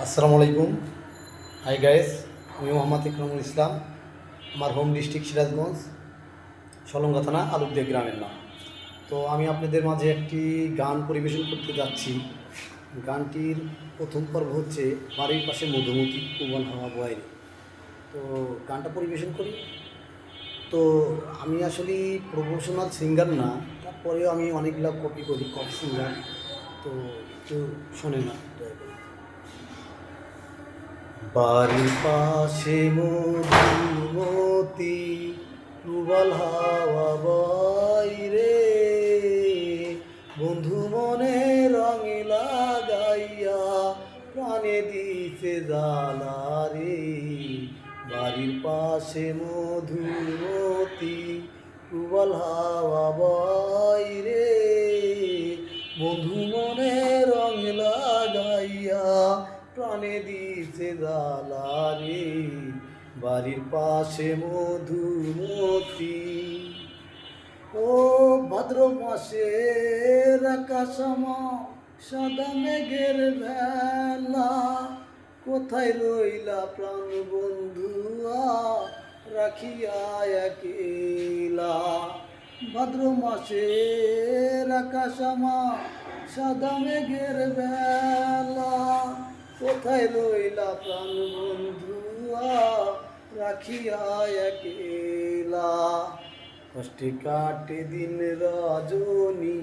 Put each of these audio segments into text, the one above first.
আসসালামু আলাইকুম। Hi guys, আমি মোহাম্মদ ইকরামুল ইসলাম। আমার হোম ডিস্ট্রিক্ট সিরাজগঞ্জ, সলঙ্গা থানা, আলুকদিয়া গ্রামের নাম। তো আমি আপনাদের মাঝে একটি গান পরিবেশন করতে যাচ্ছি। গানটির প্রথম পর্ব হচ্ছে বাড়ির পাশে মধুমতি কোমল হাওয়া বয়। তো গানটা পরিবেশন করি। তো আমি আসলে প্রফেশনাল সিঙ্গার না, তারপরেও আমি অনেকগুলো কপি করি, কপি সিঙ্গার। তো একটু শোনে না দয়া করে। বাড়ির পাশে মধুমতি প্রবাল হাওয়া বয় রে, বন্ধু মনে রঙ লাগাইয়া প্রাণে দিতে জ্বালা রে। বাড়ির পাশে মধুমতি প্রবাল হাওয়া বয় রে, বন্ধু মনে রঙ লাগাইয়া প্রাণে দিছে জ্বালা রে। বাড়ির পাশে মধুমতি। ও ভাদ্র মাসের আকাশমা সাদা মেঘের ভেলা, কোথায় রইলা প্রাণ বন্ধুয়া রাখিয়া একেলা। ভাদ্র মাসের আকাশমা সাদা মেঘের বেলা, কোথায় রইলা প্রাণ বন্ধুয়া রাখিয়া একেলা। কষ্টে কাটে দিন রজনী,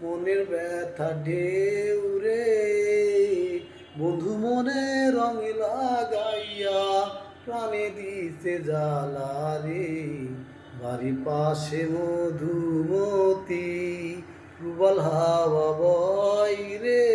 মনের ব্যথা ঢেউ রে, বন্ধু মনে রঙ লাগাইয়া প্রাণে দিতে জ্বালা রে। বাড়ির পাশে মধুমতি প্রবল হাওয়া বয় রে,